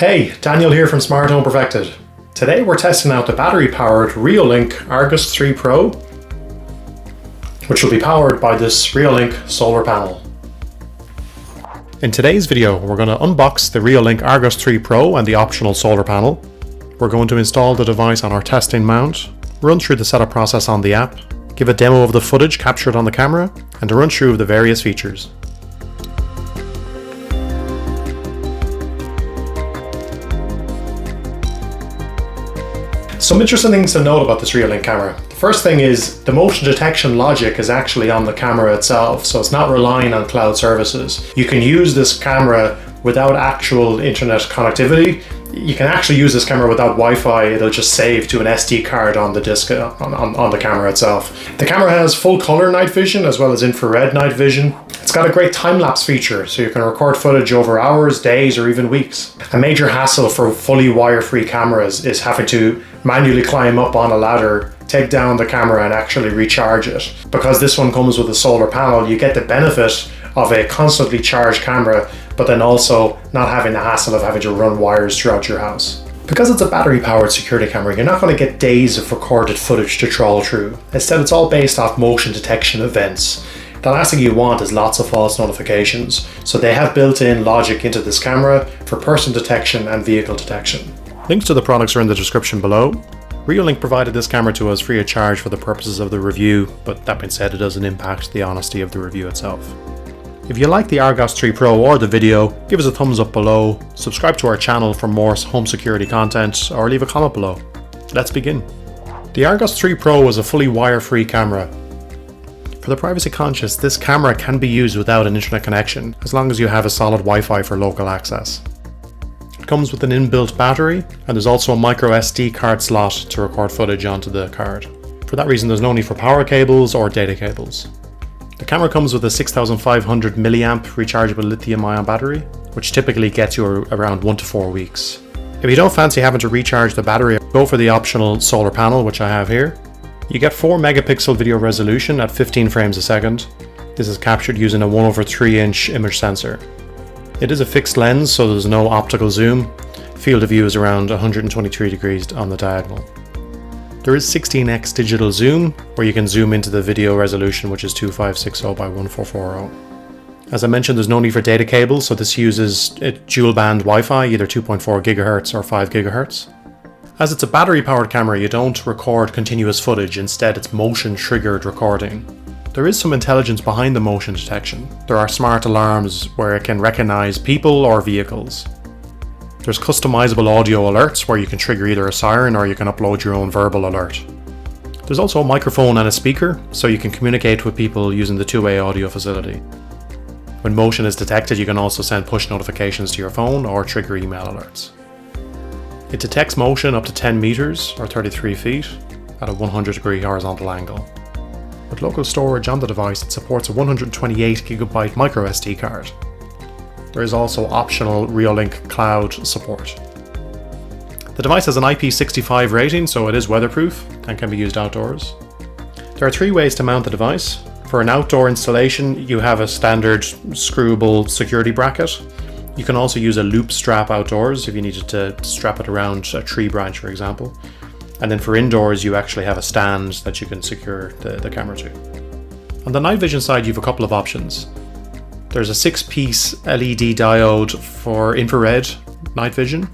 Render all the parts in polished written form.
Hey, Daniel here from Smart Home Perfected. Today we're testing out the battery-powered Reolink Argus 3 Pro, which will be powered by this Reolink solar panel. In today's video, we're going to unbox the Reolink Argus 3 Pro and the optional solar panel. We're going to install the device on our testing mount, run through the setup process on the app, give a demo of the footage captured on the camera, and a run through of the various features. Some interesting things to note about this Reolink camera. The first thing is the motion detection logic is actually on the camera itself, so it's not relying on cloud services. You can use this camera without actual internet connectivity. You can actually use this camera without Wi-Fi. It'll just save to an SD card on the disc on the camera itself. The camera has full color night vision as well as infrared night vision. It's got a great time-lapse feature, so you can record footage over hours, days, or even weeks. A major hassle for fully wire-free cameras is having to manually climb up on a ladder, take down the camera, and actually recharge it. Because this one comes with a solar panel, you get the benefit of a constantly charged camera, but then also not having the hassle of having to run wires throughout your house. Because it's a battery-powered security camera, you're not going to get days of recorded footage to trawl through. Instead, it's all based off motion detection events. The last thing you want is lots of false notifications, so they have built-in logic into this camera for person detection and vehicle detection. Links to the products are in the description below. Reolink provided this camera to us free of charge for the purposes of the review, but that being said, it doesn't impact the honesty of the review itself. If you like the Argus 3 Pro or the video, give us a thumbs up below, subscribe to our channel for more home security content, or leave a comment below. Let's begin. The Argus 3 Pro is a fully wire-free camera. For the privacy conscious, this camera can be used without an internet connection, as long as you have a solid Wi-Fi for local access. It comes with an inbuilt battery, and there's also a micro SD card slot to record footage onto the card. For that reason, there's no need for power cables or data cables. The camera comes with a 6500 milliamp rechargeable lithium-ion battery, which typically gets you around 1 to 4 weeks. If you don't fancy having to recharge the battery, go for the optional solar panel, which I have here. You get 4 megapixel video resolution at 15 frames a second. This is captured using a 1/3 inch image sensor. It is a fixed lens, so there's no optical zoom. Field of view is around 123 degrees on the diagonal. There is 16x digital zoom, where you can zoom into the video resolution, which is 2560 by 1440. As I mentioned, there's no need for data cables, so this uses dual band Wi-Fi, either 2.4 GHz or 5 GHz. As it's a battery-powered camera, you don't record continuous footage, instead it's motion-triggered recording. There is some intelligence behind the motion detection. There are smart alarms where it can recognize people or vehicles. There's customizable audio alerts where you can trigger either a siren or you can upload your own verbal alert. There's also a microphone and a speaker, so you can communicate with people using the two-way audio facility. When motion is detected, you can also send push notifications to your phone or trigger email alerts. It detects motion up to 10 meters or 33 feet at a 100-degree horizontal angle. With local storage on the device, it supports a 128GB micro SD card. There is also optional Reolink cloud support. The device has an IP65 rating, so it is weatherproof and can be used outdoors. There are 3 ways to mount the device. For an outdoor installation, you have a standard screwable security bracket. You can also use a loop strap outdoors if you needed to strap it around a tree branch, for example. And then for indoors, you actually have a stand that you can secure the camera to. On the night vision side, you have a couple of options. There's a 6-piece LED diode for infrared night vision,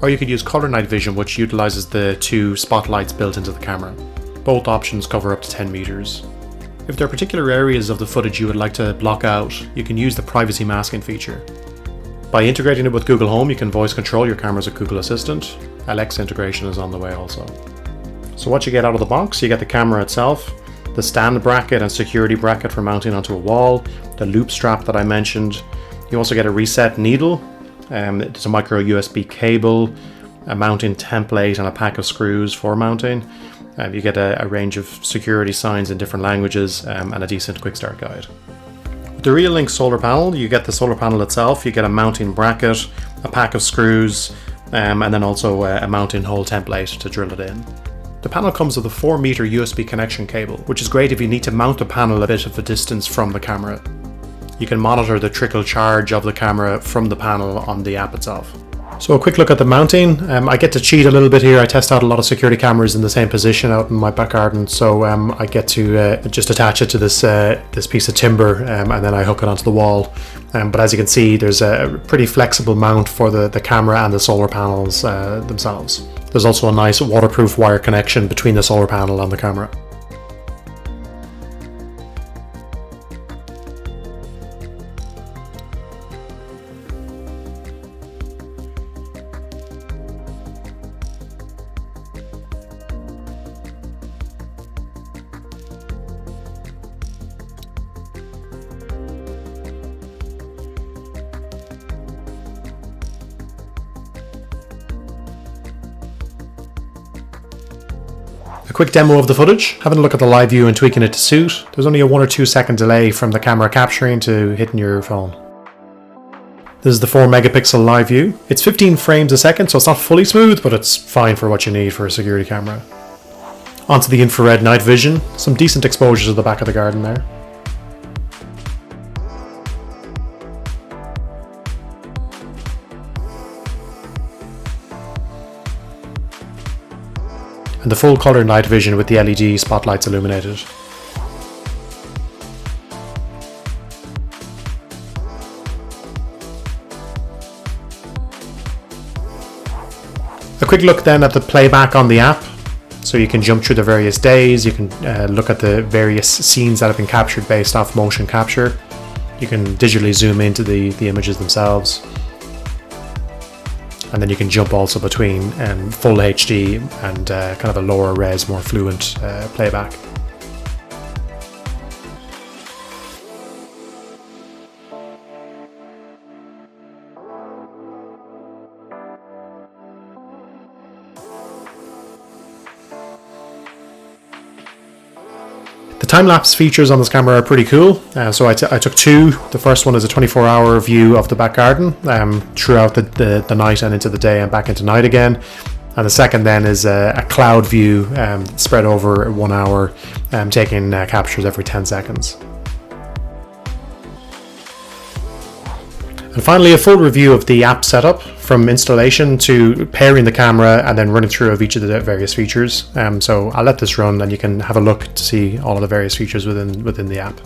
or you could use color night vision, which utilizes the 2 spotlights built into the camera. Both options cover up to 10 meters. If there are particular areas of the footage you would like to block out, you can use the privacy masking feature. By integrating it with Google Home, you can voice control your cameras with Google Assistant. Alexa integration is on the way also. So what you get out of the box, you get the camera itself, the stand bracket and security bracket for mounting onto a wall, the loop strap that I mentioned. You also get a reset needle, it's a micro USB cable, a mounting template and a pack of screws for mounting. You get a range of security signs in different languages and a decent quick start guide. With the Reolink solar panel, you get the solar panel itself, you get a mounting bracket, a pack of screws, and then also a mounting hole template to drill it in. The panel comes with a 4-meter USB connection cable, which is great if you need to mount the panel a bit of a distance from the camera. You can monitor the trickle charge of the camera from the panel on the app itself. So a quick look at the mounting. I get to cheat a little bit here. I test out a lot of security cameras in the same position out in my back garden. So I get to just attach it to this piece of timber and then I hook it onto the wall. But as you can see, there's a pretty flexible mount for the camera and the solar panels themselves. There's also a nice waterproof wire connection between the solar panel and the camera. A quick demo of the footage, having a look at the live view and tweaking it to suit. There's only a 1 or 2 second delay from the camera capturing to hitting your phone. This is the 4 megapixel live view. It's 15 frames a second, so it's not fully smooth, but it's fine for what you need for a security camera. Onto the infrared night vision, some decent exposures of the back of the garden there. And the full colour night vision with the LED spotlights illuminated. A quick look then at the playback on the app. So you can jump through the various days, you can look at the various scenes that have been captured based off motion capture. You can digitally zoom into the images themselves. And then you can jump also between full HD and kind of a lower res, more fluent playback. The time-lapse features on this camera are pretty cool. So I took 2. The first one is a 24-hour view of the back garden throughout the night and into the day and back into night again. And the second then is a cloud view spread over 1 hour, taking captures every 10 seconds. And finally, a full review of the app setup from installation to pairing the camera and then running through of each of the various features. So I'll let this run and you can have a look to see all of the various features within the app.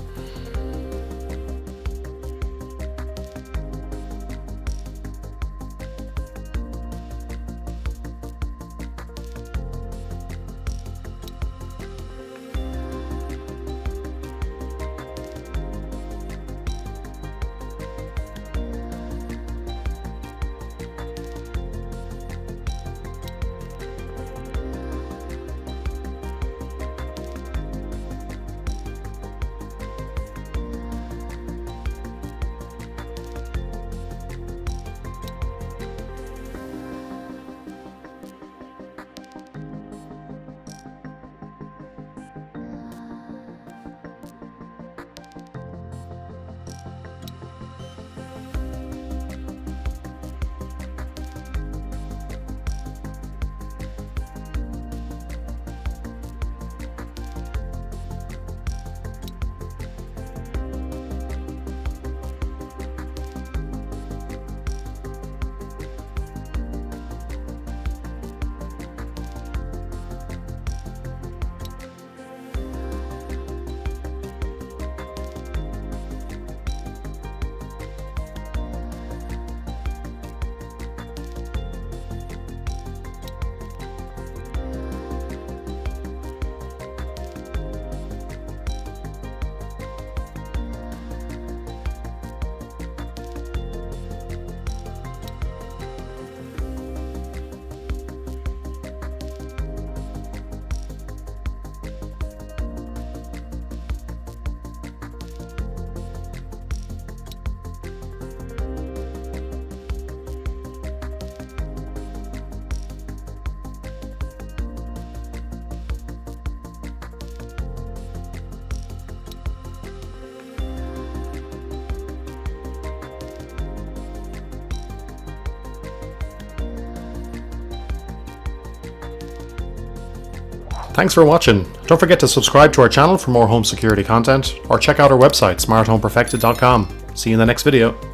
Thanks for watching. Don't forget to subscribe to our channel for more home security content, or check out our website, smarthomeperfected.com. See you in the next video.